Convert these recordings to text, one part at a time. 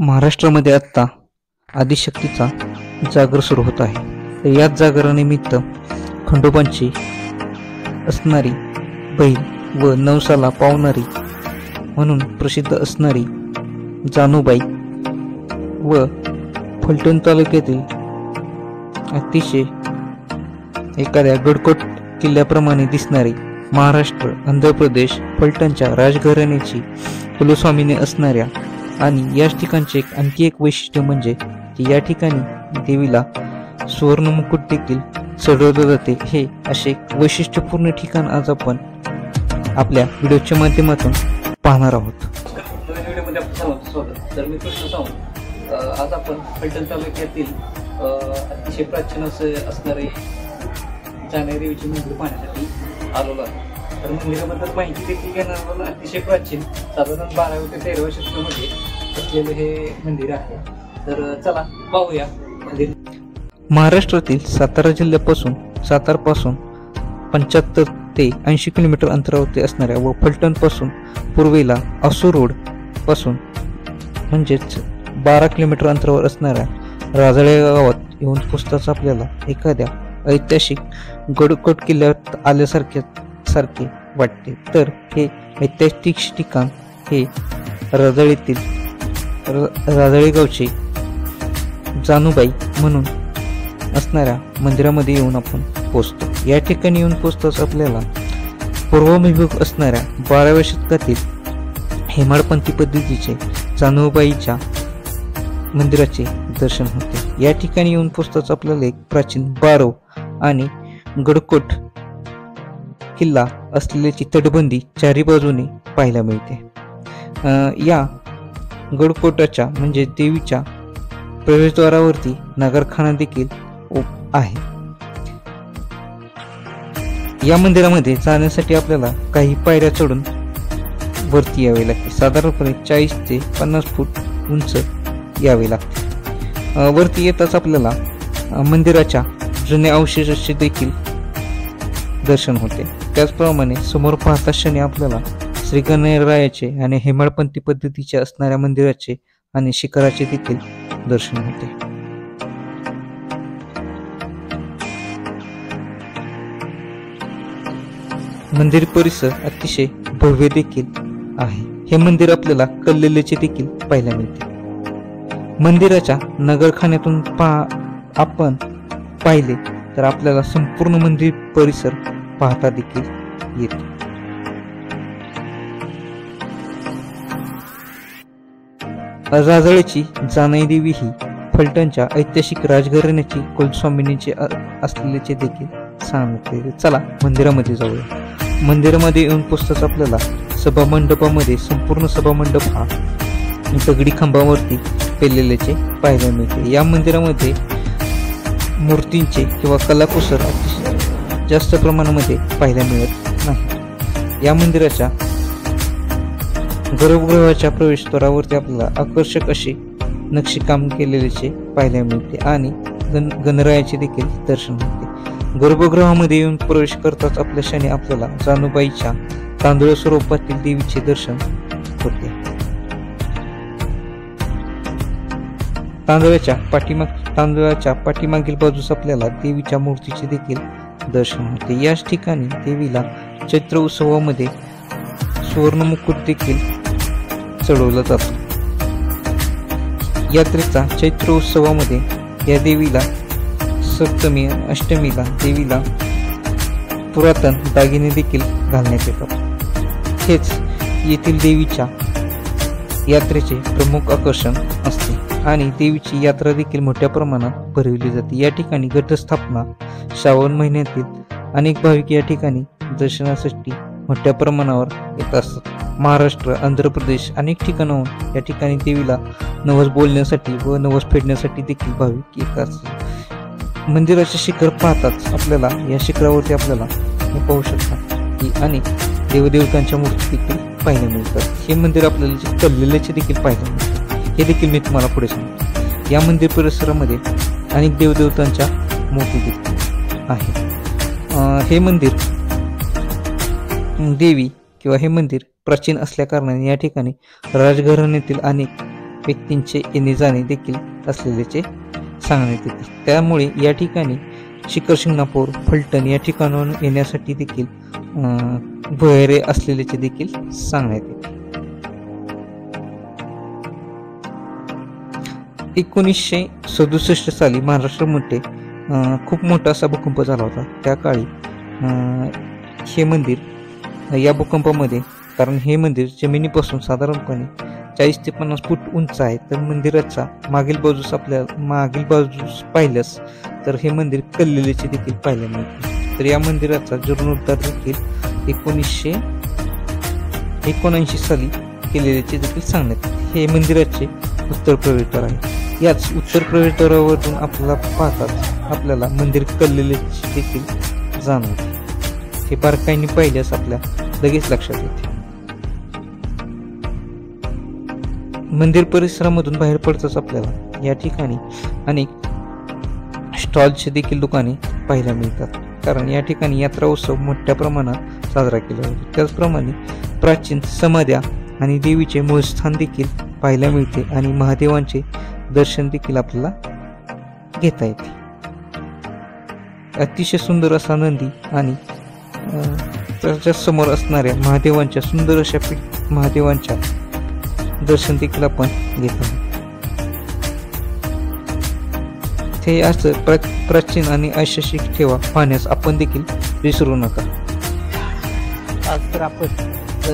महाराष्ट्रामध्ये आत्ता आदिशक्तीचा जागर सुरू होत आहे. तर याच जागरानिमित्त खंडोबांची असणारी बैल व नवसाला पावणारी म्हणून प्रसिद्ध असणारी जानूबाई व फलटण तालुक्यातील अतिशय एखाद्या गडकोट किल्ल्याप्रमाणे दिसणारी महाराष्ट्र आंध्र प्रदेश फलटणच्या राजघराण्याची कुलस्वामिनी असणाऱ्या आणि याच ठिकाणचे आणखी एक वैशिष्ट्य म्हणजे की या ठिकाणी देवीला सुवर्ण मुकुट देखील चढवले जाते. हे असे वैशिष्ट्यपूर्ण ठिकाण आज आपण आपल्या व्हिडिओच्या माध्यमातून पाहणार आहोत. तर मी कृष्ण सावंत. आज आपण फलटण तालुक्यातील अतिशय प्राचीन असणारे जानेरी देवीचे मंदिर पाहण्यासाठी आलेलो आहे. तर मंदिराबद्दल माहिती देखील घेणार. अतिशय प्राचीन साधारण 12व्या ते 13व्या शतकामध्ये असलेले हे मंदिर आहे. तर चला पाहूया मंदिर. महाराष्ट्रातील सातारा जिल्ह्यापासून सातारपासून 75 ते 80 किलोमीटर अंतरावरती असणाऱ्या व फलटण पासून पूर्वेला आसूर रोड पासून म्हणजेच 12 किलोमीटर अंतरावर असणाऱ्या राजळे गावात येऊन पोचताच आपल्याला एखाद्या ऐतिहासिक गडकोट किल्ल्यात आल्यासारखे वाटते. तर हे ऐतिहासिक ठिकाण हे राजळे गावचे जानूबाई म्हणून असणाऱ्या मंदिरामध्ये येऊन आपण पोचतो. या ठिकाणी येऊन पोचताच आपल्याला पूर्वाभिमुख असणाऱ्या 12व्या शतकातील हेमाडपंथी पद्धतीचे जानूबाईच्या मंदिराचे दर्शन होते. या ठिकाणी येऊन पोचताच आपल्याला एक प्राचीन बारव आणि गडकोट किल्ला असलेल्याची तटबंदी चारी बाजूने पाहायला मिळते. या गडकोटाच्या म्हणजे देवीच्या प्रवेशद्वारावरती नगरखाना देखील आहे. या मंदिरामध्ये जाण्यासाठी आपल्याला काही पायऱ्या चढून वरती यावे लागते. साधारणपणे 40 ते 50 फूट उंच यावे लागते. वरती येताच आपल्याला मंदिराच्या जुन्या अवशेषाचे देखील दर्शन होते. त्याचप्रमाणे समोर पाहता क्षणी आपल्याला श्री गणरायाचे आणि हेमाडपंथी पद्धतीचे असणाऱ्या मंदिराचे आणि शिखराचे देखील दर्शन होते. मंदिर परिसर अतिशय भव्य देखील आहे. हे मंदिर आपल्याला कल्लेलेचे देखील पाहायला मिळते. मंदिराच्या नगरखान्यातून आपण पाहिले तर आपल्याला संपूर्ण मंदिर परिसर पाहता देखील येतो. राजळेची जानाई देवी ही फलटणच्या ऐतिहासिक राजघराण्याची कुलस्वामिनीचे असलेल्याचे देखील सांगते. चला मंदिरामध्ये जाऊया. मंदिरामध्ये येऊन पोचताच आपल्याला सभामंडपामध्ये संपूर्ण सभामंडप हा दगडी खांबावरती पेरलेल्याचे पाहायला मिळते. या मंदिरामध्ये मूर्तींचे किंवा कलाकुसर अतिशय जास्त प्रमाणामध्ये पाहायला मिळत नाही. या मंदिराच्या गर्भगृहाच्या प्रवेशद्वारावरती आपल्याला आकर्षक असे नक्षीकाम केलेल्याचे पाहायला मिळते आणि गणरायाचे देखील दर्शन होते. गर्भगृहामध्ये येऊन प्रवेश करताच आपल्या क्षणी आपल्याला जानूबाईच्या तांदूळ स्वरूपातील देवीचे दर्शन होते. तांदळाच्या पाठीमागील बाजूस आपल्याला देवीच्या मूर्तीचे देखील दर्शन होते. याच ठिकाणी देवीला चैत्र उत्सवामध्ये सुवर्ण मुकुट देखील चढवला जातो. यात्रेचा चैत्र उत्सवामध्ये या देवीला सप्तमी अष्टमीला देवीला पुरातन दागिने देखील घालण्यात येतात. हेच येथील देवीच्या यात्रेचे प्रमुख आकर्षण असते आणि देवीची यात्रा देखील मोठ्या प्रमाणात भरवली जाते. या ठिकाणी घटस्थापना श्रावण महिन्यातील अनेक भाविक या ठिकाणी दर्शनासाठी मोठ्या प्रमाणावर येत असतात. महाराष्ट्र आंध्र प्रदेश अनेक ठिकाणाहून या ठिकाणी देवीला नवस बोलण्यासाठी व नवस फेडण्यासाठी देखील भाविक येत असतात. मंदिराचे शिखर पाहताच आपल्याला या शिखरावरती आपल्याला पाहू शकता की अनेक देवदेवतांच्या मूर्ती देखील पाहायला मिळतात. हे मंदिर आपल्याला कल्लेल्याचे देखील पाहायला मिळतात. हे देखील मी तुम्हाला पुढे सांगतो. या मंदिर परिसरामध्ये अनेक देवदेवतांच्या मूर्ती देखील आहेत. हे मंदिर देवी किंवा हे मंदिर प्राचीन असल्या कारणाने या ठिकाणी राजघराण्यातील अनेक व्यक्तींचे येणे जाणे देखील असलेल्याचे सांगण्यात येते. त्यामुळे या ठिकाणी शिखर शिंगणापूर फलटण या ठिकाणाहून येण्यासाठी देखील भुयारी असलेल्याचे देखील सांगण्यात येते. 1967 साली महाराष्ट्रामध्ये खूप मोठा असा भूकंप झाला होता. त्या काळी हे मंदिर या भूकंपामध्ये, कारण हे मंदिर जमिनीपासून साधारणपणे 40 ते 50 फूट उंच आहे, तर मंदिराचा मागील बाजूस पाहिल्यास तर हे मंदिर कललेल्याचे देखील पाहायला मिळते. तर या मंदिराचा जीर्णोद्धार देखील 1979 साली केलेल्याचे देखील सांगण्यात येते. हे मंदिराचे उत्तर प्रवेशद्वार आहे. याच उत्तर प्रवेशद्वारावरून आपल्याला पाहतात आपल्याला मंदिर कललेल्याचे देखील जाणवते. हे बारकाईने पाहिल्यास आपल्या लगेच लक्षात येते. मंदिर परिसरामधून बाहेर पडताच आपल्याला या ठिकाणी अनेक स्टॉलचे देखील दुकाने पाहायला मिळतात, कारण या ठिकाणी यात्रा उत्सव मोठ्या प्रमाणात साजरा केला जातो. त्याचप्रमाणे प्राचीन समाध्या आणि देवीचे मूळ स्थान देखील पाहायला मिळते आणि महादेवांचे दर्शन देखील आपल्याला घेता येते. अतिशय सुंदर असा नंदी आणि त्याच्या समोर असणाऱ्या महादेवांच्या सुंदर अशा महादेवांच्या दर्शन देखील आपण घेतो. हे असं प्राचीन आणि ऐतिहासिक ठेवा पाहण्यास आपण देखील विसरू नका. आज तर आपण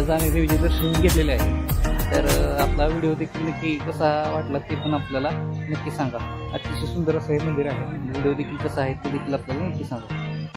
जाणे देवीचे दर्शन घेतलेले आहे. तर आपला व्हिडिओ देखील नक्की कसा वाटला ते पण आपल्याला नक्की सांगा. अतिशय सुंदर असं हे मंदिर आहे. व्हिडिओ देखील कसा आहे ते देखील आपल्याला नक्की सांगा.